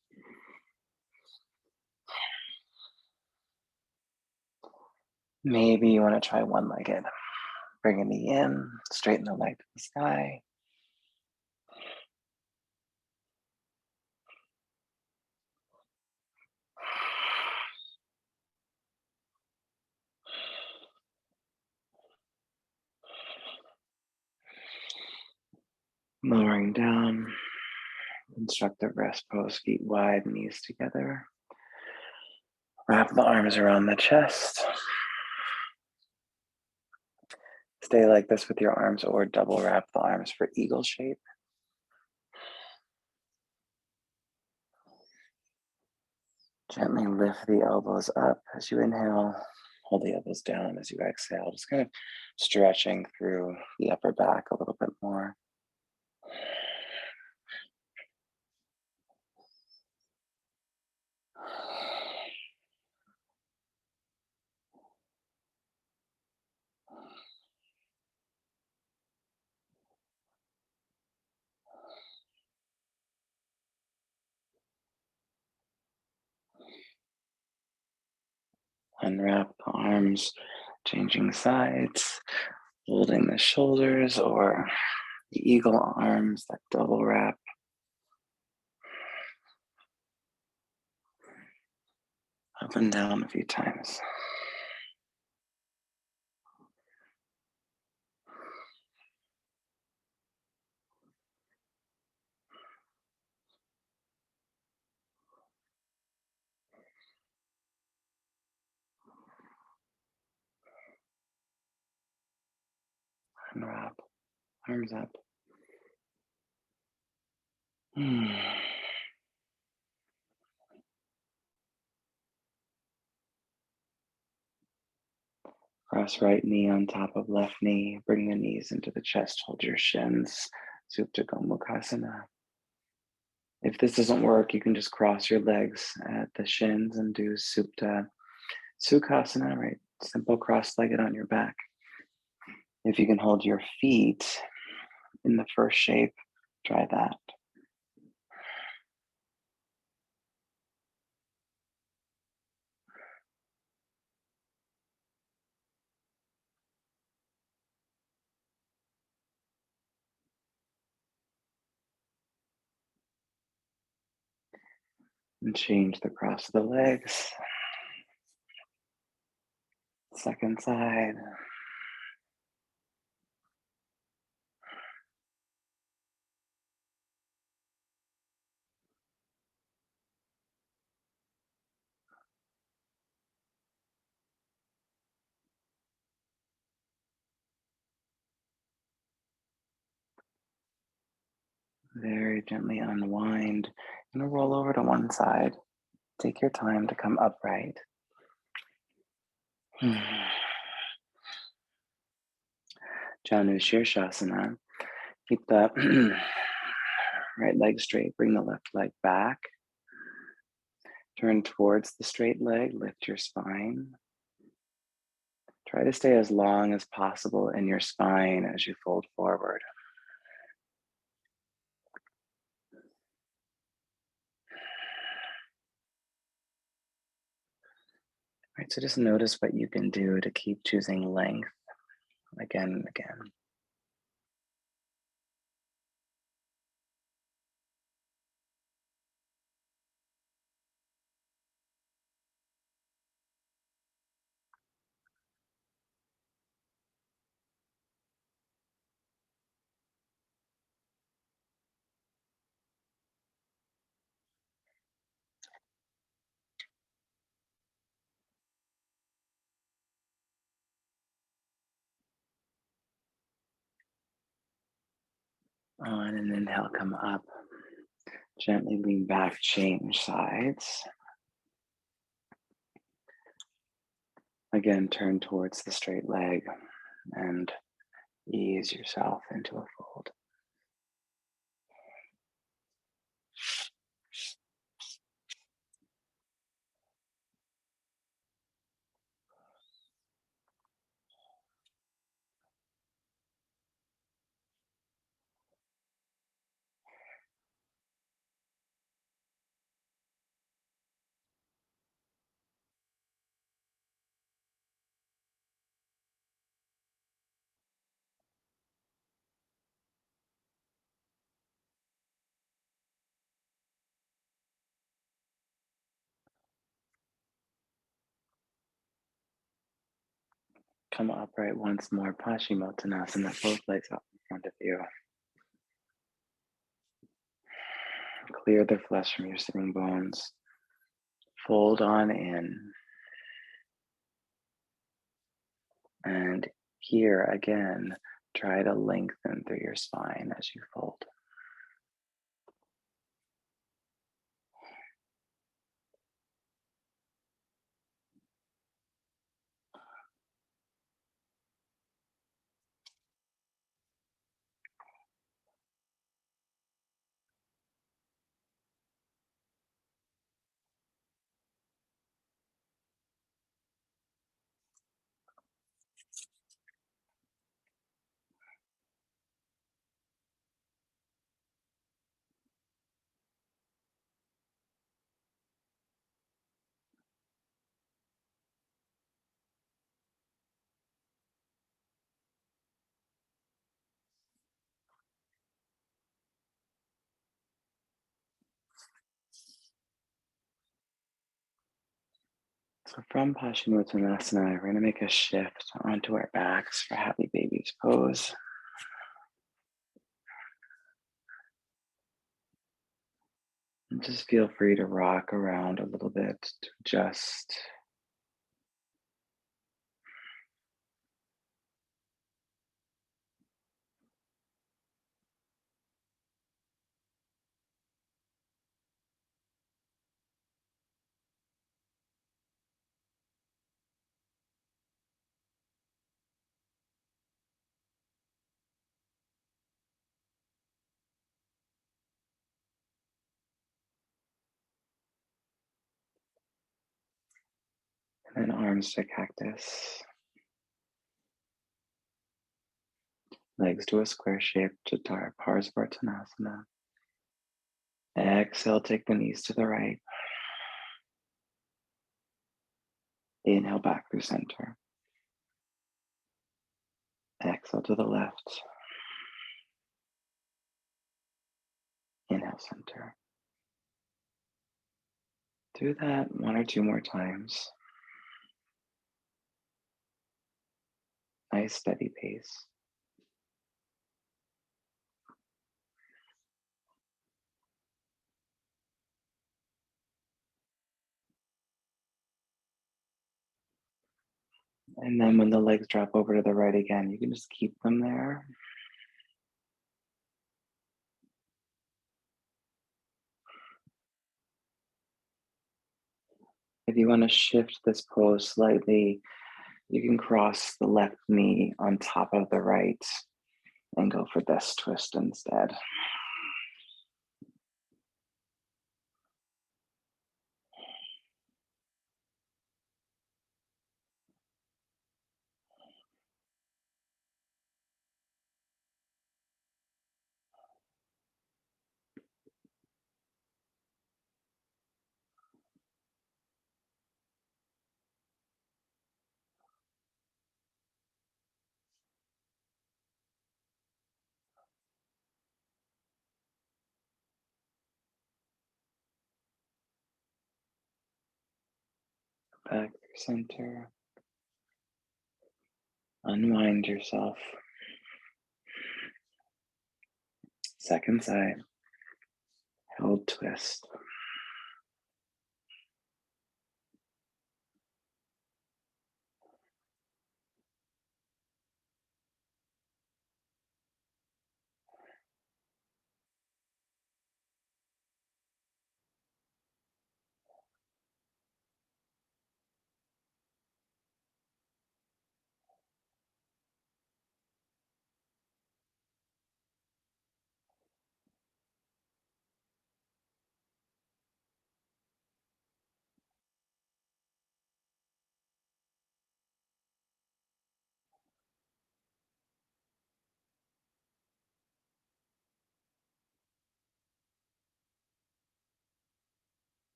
Maybe you want to try one-legged. Bring a knee in, straighten the leg to the sky. Lowering down, constructive rest pose, feet wide, knees together. Wrap the arms around the chest. Stay like this with your arms or double wrap the arms for eagle shape. Gently lift the elbows up as you inhale. Hold the elbows down as you exhale. Just kind of stretching through the upper back a little bit more. Unwrap the arms, changing sides, holding the shoulders or the eagle arms, that double wrap. Up and down a few times. Unwrap, arms up. Cross right knee on top of left knee. Bring the knees into the chest. Hold your shins. Supta Gomukhasana. If this doesn't work, you can just cross your legs at the shins and do Supta Sukhasana, right? Simple cross-legged on your back. If you can hold your feet in the first shape, try that. And change the cross of the legs. Second side. Very gently unwind. I'm gonna roll over to one side. Take your time to come upright. Janu Shirshasana. Keep the right leg straight. Bring the left leg back. Turn towards the straight leg. Lift your spine. Try to stay as long as possible in your spine as you fold forward. Right, so just notice what you can do to keep choosing length again and again. On an inhale, come up. Gently lean back, change sides. Again, turn towards the straight leg and ease yourself into a fold. Come upright once more, Paschimottanasana, both legs up in front of you. Clear the flesh from your sitting bones. Fold on in. And here again, try to lengthen through your spine as you fold. So from Paschimottanasana, we're going to make a shift onto our backs for Happy Baby's pose. And just feel free to rock around a little bit to adjust. And then arms to cactus. Legs to a square shape to Parsvartanasana. Exhale, take the knees to the right. Inhale back through center. Exhale to the left. Inhale center. Do that one or two more times. Nice steady pace. And then when the legs drop over to the right again, you can just keep them there. If you want to shift this pose slightly, you can cross the left knee on top of the right and go for this twist instead. Back through center. Unwind yourself. Second side. Held twist.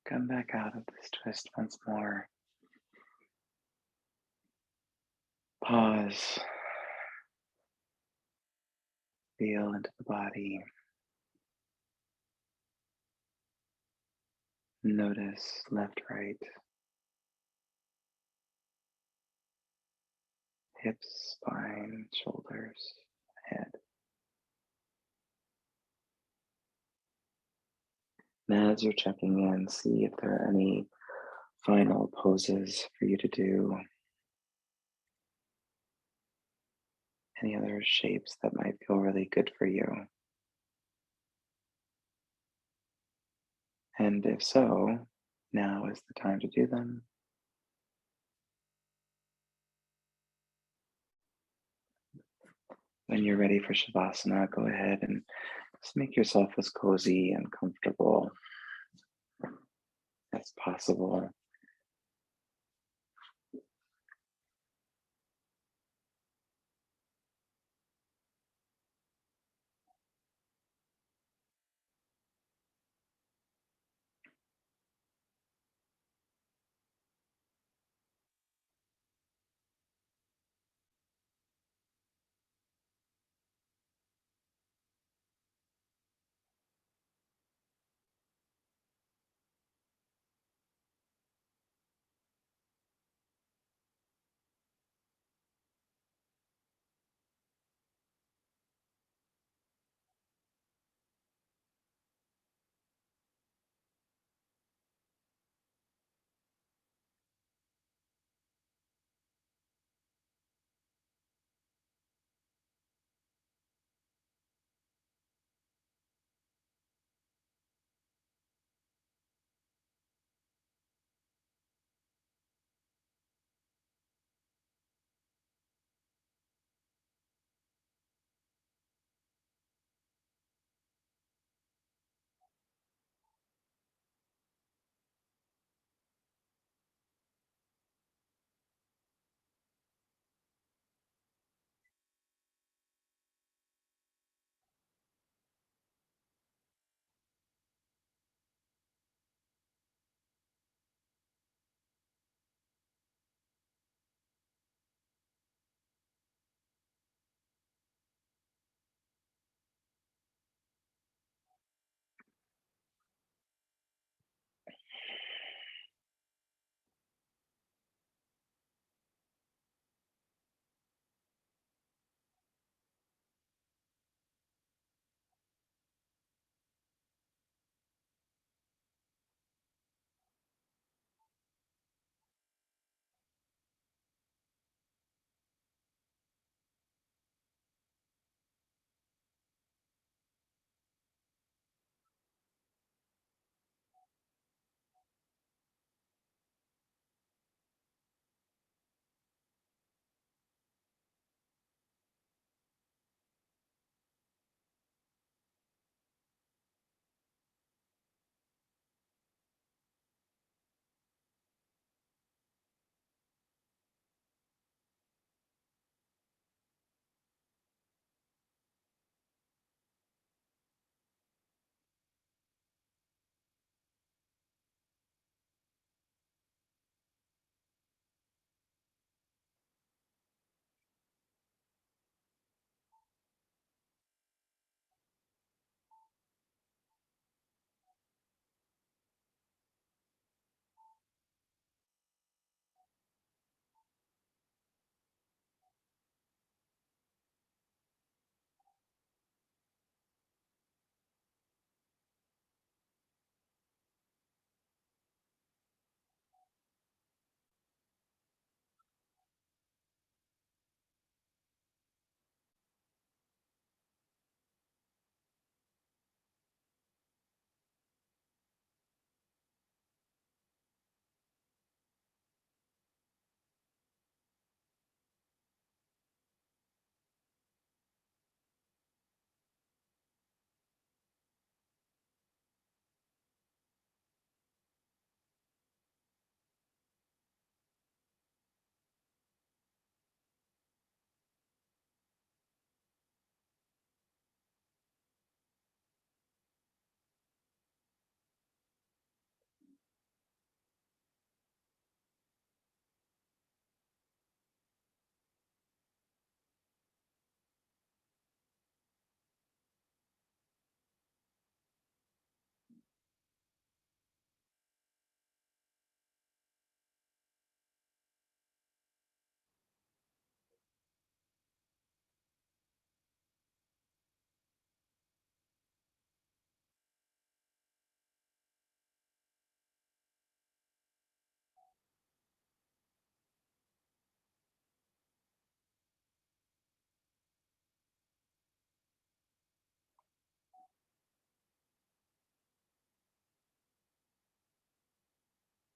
Come back out of this twist once more. Pause. Feel into the body. Notice left, right, hips, spine, shoulders, head. And as you're checking in, see if there are any final poses for you to do. Any other shapes that might feel really good for you. And if so, now is the time to do them. When you're ready for Shavasana, go ahead and just make yourself as cozy and comfortable as possible.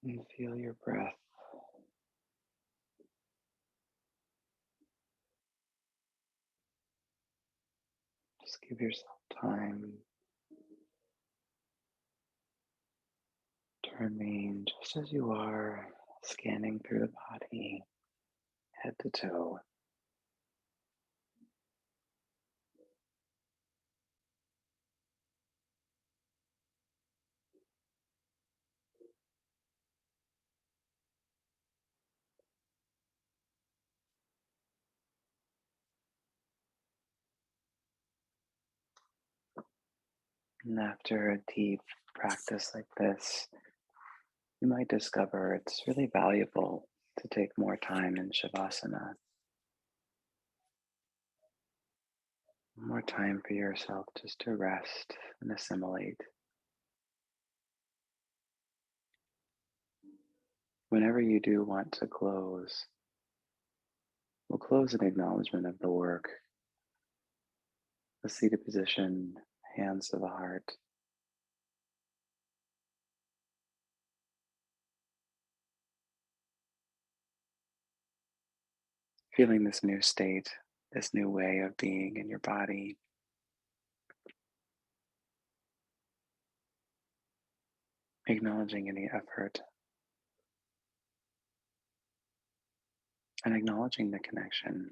And feel your breath. Just give yourself time to remain just as you are, scanning through the body, head to toe. And after a deep practice like this, you might discover it's really valuable to take more time in Shavasana, more time for yourself just to rest and assimilate. Whenever you do want to close, we'll close an acknowledgement of the work, the seated position, hands to the heart, feeling this new state, this new way of being in your body, acknowledging any effort, and acknowledging the connection.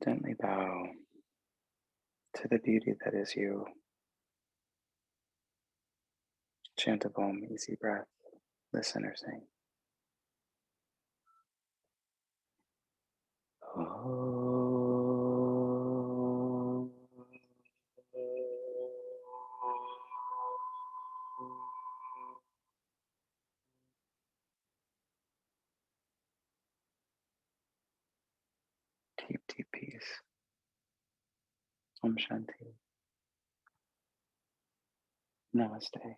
Gently bow to the beauty that is you. Chant of Om, easy breath, listen or sing. Om. Deep, deep peace. Om Shanti. Namaste.